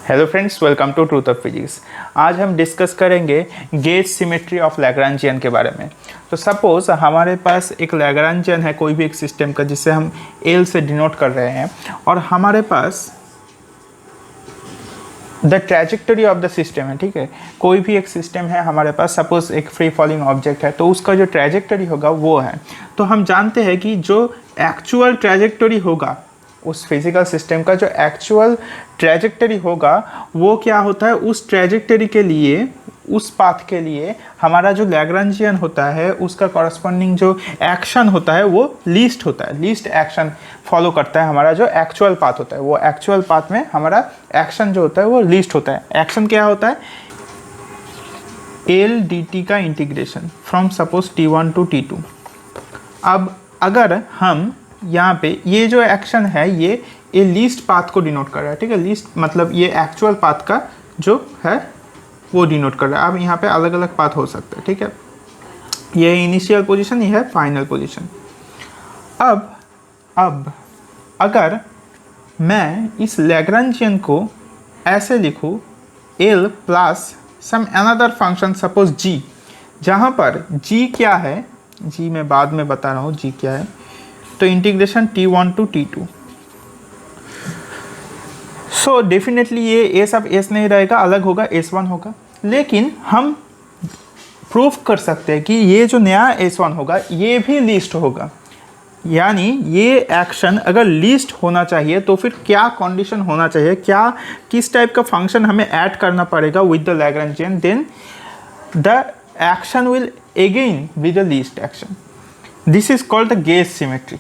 Hello friends, welcome to truth of physics. आज हम discuss करेंगे गेज सिमेट्री ऑफ लैग्रांजियन के बारे में। तो सपोज हमारे पास एक लैग्रांजियन है कोई भी एक सिस्टम का, जिसे हम एल से डिनोट कर रहे हैं, और हमारे पास the trajectory of the system है। ठीक है, कोई भी एक सिस्टम है हमारे पास, सपोज एक फ्री फॉलिंग ऑब्जेक्ट है, तो उसका जो ट्रैजेक्टरी होगा वो है। तो हम जानते हैं कि जो एक्चुअल ट्रैजेक्टरी होगा उस फिजिकल सिस्टम का, जो एक्चुअल ट्रैजेक्टरी होगा वो क्या होता है, उस ट्रैजेक्टरी के लिए, उस पाथ के लिए हमारा जो लैग्रांजियन होता है उसका कॉरस्पॉन्डिंग जो एक्शन होता है वो लीस्ट होता है। लीस्ट एक्शन फॉलो करता है हमारा जो एक्चुअल पाथ होता है, वो एक्चुअल पाथ में हमारा एक्शन जो होता है वो लीस्ट होता है। एक्शन क्या होता है, एल डी टी का integration from suppose T1 to T2। अब अगर हम यहाँ पे ये जो एक्शन है ये लीस्ट पाथ को डिनोट कर रहा है। ठीक है, लीस्ट मतलब ये एक्चुअल पाथ का जो है वो डिनोट कर रहा है। अब यहाँ पे अलग अलग पाथ हो सकते हैं। ठीक है, ये इनिशियल पोजीशन, ये है फाइनल पोजीशन। अब अगर मैं इस लैग्रांजियन को ऐसे लिखूँ, L plus some another function suppose G, जहाँ पर जी क्या है, जी मैं बाद में बता रहा हूँ जी क्या है, तो integration T1 to T2। So definitely ये सब एस नहीं रहेगा, अलग होगा, S1 होगा। लेकिन हम प्रूफ कर सकते हैं कि ये जो नया S1 होगा ये भी लीस्ट होगा। यानी ये एक्शन अगर लीस्ट होना चाहिए तो फिर क्या कंडीशन होना चाहिए, क्या किस टाइप का फंक्शन हमें ऐड करना पड़ेगा with the Lagrangian, then the action will again be the least action. This is called the gauge symmetry.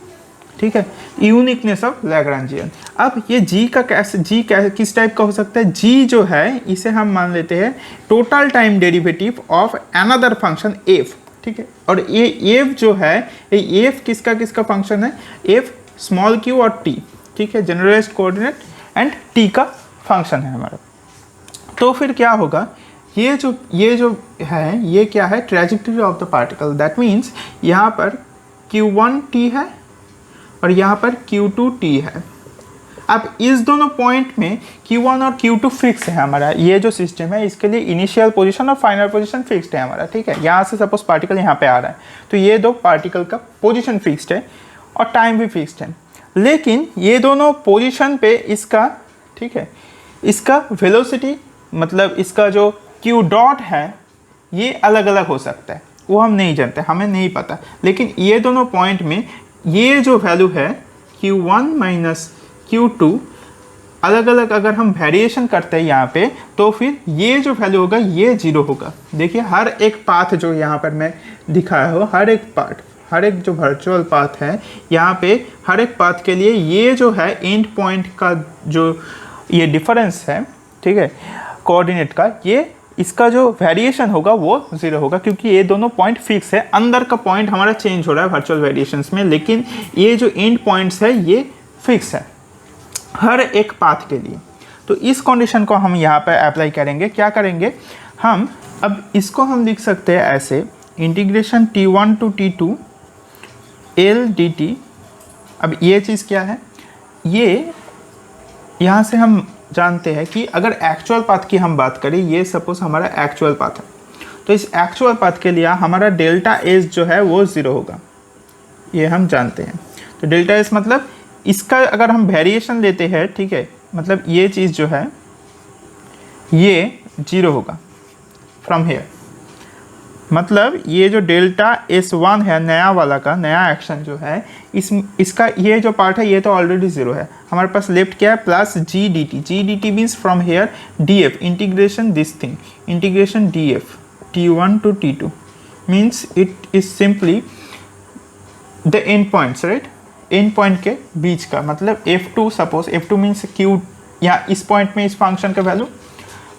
ठीक है, यूनिकनेस ऑफ लैग्रांजियन। अब ये जी का कैसे किस टाइप का हो सकता है, जी जो है इसे हम मान लेते हैं total time derivative of another function F. ठीक है, और ये एफ जो है, ये एफ किसका फंक्शन है, एफ स्मॉल क्यू और टी। ठीक है, जनरलाइज्ड कोऑर्डिनेट एंड टी का फंक्शन है हमारा। तो फिर क्या होगा, ये जो है ये क्या है, trajectory of the particle. That means यहाँ पर Q1 t है और यहाँ पर Q2 t है। अब इस दोनों पॉइंट में Q1 और Q2 फिक्स है हमारा। ये जो सिस्टम है इसके लिए इनिशियल पोजीशन और फाइनल पोजीशन फिक्स्ड है हमारा। ठीक है, यहाँ से सपोज पार्टिकल यहाँ पे आ रहा है तो ये दो पार्टिकल का पोजीशन फिक्स्ड है और टाइम भी फिक्स्ड है। लेकिन ये दोनों पोजीशन पे इसका, ठीक है, इसका वेलोसिटी मतलब इसका जो Q डॉट है ये अलग अलग हो सकता है, वो हम नहीं जानते, हमें नहीं पता। लेकिन ये दोनों पॉइंट में ये जो वैल्यू है Q1 माइनस Q2 अलग अलग अगर हम वेरिएशन करते हैं यहाँ पे, तो फिर ये जो वैल्यू होगा ये 0 होगा। देखिए हर एक पाथ जो यहाँ पर मैं दिखाया हो, हर एक जो वर्चुअल पाथ है यहाँ पे, हर एक पाथ के लिए ये जो है एंड पॉइंट का जो ये डिफरेंस है, ठीक है, कोऑर्डिनेट का, ये इसका जो वेरिएशन होगा वो 0 होगा, क्योंकि ये दोनों पॉइंट फिक्स है। अंदर का पॉइंट हमारा चेंज हो रहा है वर्चुअल वेरिएशंस में, लेकिन ये जो एंड पॉइंट्स है ये फिक्स है हर एक पाथ के लिए। तो इस कंडीशन को हम यहाँ पर अप्लाई करेंगे। क्या करेंगे हम, अब इसको हम लिख सकते हैं ऐसे, integration T1 to T2 L dt। अब ये चीज़ क्या है, ये यहाँ से हम जानते हैं कि अगर एक्चुअल पाथ की हम बात करें, ये सपोज हमारा एक्चुअल पाथ है, तो इस एक्चुअल पाथ के लिए हमारा डेल्टा एस जो है वो 0 होगा, ये हम जानते हैं। तो डेल्टा एस मतलब इसका अगर हम वेरिएशन लेते हैं, ठीक है, मतलब ये चीज़ जो है ये 0 होगा फ्रॉम हेयर। मतलब ये जो डेल्टा S1 है नया वाला का, नया एक्शन जो है, इसका ये जो पार्ट है ये तो ऑलरेडी 0 है। हमारे पास लेफ्ट क्या है, plus G D T means from here df, integration this thing, integration df T1 to T2 means it is simply the end points, right, end point के बीच का, मतलब F2, suppose F2 means Q, या इस point में इस function का value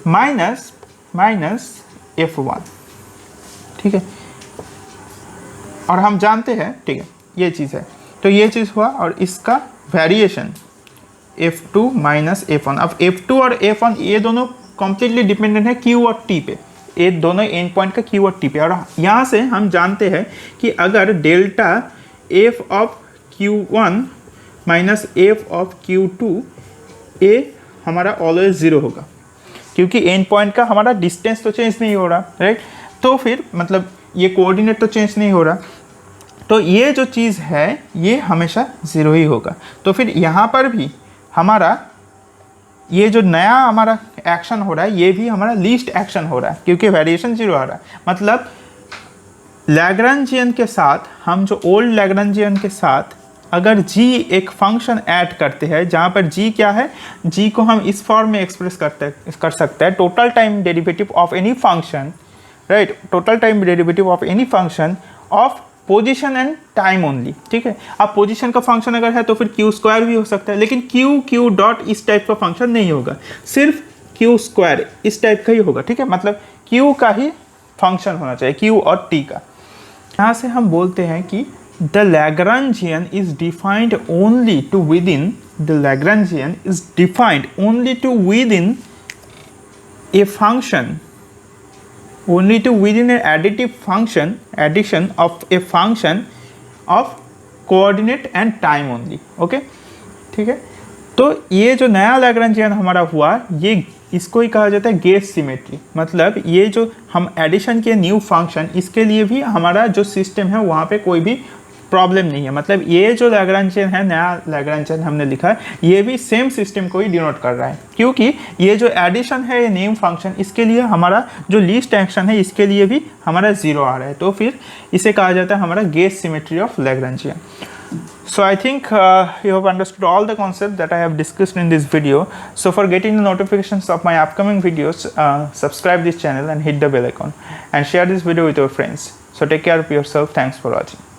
minus F1। ठीक है, और हम जानते हैं, ठीक है, ये चीज़ है, तो ये चीज़ हुआ, और इसका वेरिएशन F2 माइनस F1। अब F2 और F1 ये दोनों कम्प्लीटली डिपेंडेंट है Q और T पे, ये दोनों एंड पॉइंट का Q और T पे। और यहाँ से हम जानते हैं कि अगर delta F of Q1 minus F of Q2 ये हमारा ऑलवेज 0 होगा। क्योंकि एंड पॉइंट का हमारा डिस्टेंस तो चेंज नहीं हो रहा, राइट। तो फिर मतलब ये कोऑर्डिनेट तो चेंज नहीं हो रहा, तो ये जो चीज़ है ये हमेशा 0 ही होगा। तो फिर यहाँ पर भी हमारा ये जो नया हमारा एक्शन हो रहा है ये भी हमारा लीस्ट एक्शन हो रहा है, क्योंकि वेरिएशन 0 आ रहा है। मतलब लैग्रांजियन के साथ हम जो ओल्ड लैग्रांजियन के साथ अगर g एक फंक्शन ऐड करते हैं, जहाँ पर g क्या है, g को हम इस फॉर्म में एक्सप्रेस कर सकते हैं, total time derivative of any function, right, total time derivative of any function of position and time only, ठीक है। अब पोजीशन का फंक्शन अगर है तो फिर क्यू स्क्वायर भी हो सकता है, लेकिन क्यू डॉट इस टाइप का फंक्शन नहीं होगा, सिर्फ क्यू स्क्वायर इस टाइप का ही होगा, ठीक है। मतलब क्यू का ही फंक्शन होना चाहिए, क्यू और टी का। यहाँ से हम बोलते हैं कि the Lagrangian is defined only to within, the Lagrangian is defined only to within a function, only to within an additive function, addition of a function of coordinate and time only, okay, ठीक है। तो ये जो नया Lagrangian हमारा हुआ ये इसको ही कहा जाता है गेज सिमेट्री। मतलब ये जो हम एडिशन के न्यू फंक्शन, इसके लिए भी हमारा जो सिस्टम है वहाँ पे कोई भी प्रॉब्लम नहीं है। मतलब ये जो लैग्रांजियन है, नया लैग्रांजियन हमने लिखा है, ये भी सेम सिस्टम को ही डिनोट कर रहा है, क्योंकि ये जो एडिशन है, ये न्यू फंक्शन, इसके लिए हमारा जो लीस्ट एक्शन है इसके लिए भी हमारा 0 आ रहा है। तो फिर इसे कहा जाता है हमारा gauge symmetry of Lagrangian. So I think you have understood all the concepts that I have discussed in this video. So for getting the notifications of my upcoming videos, subscribe this channel and hit the bell icon and share this video with your friends. So take care of yourself. Thanks for watching.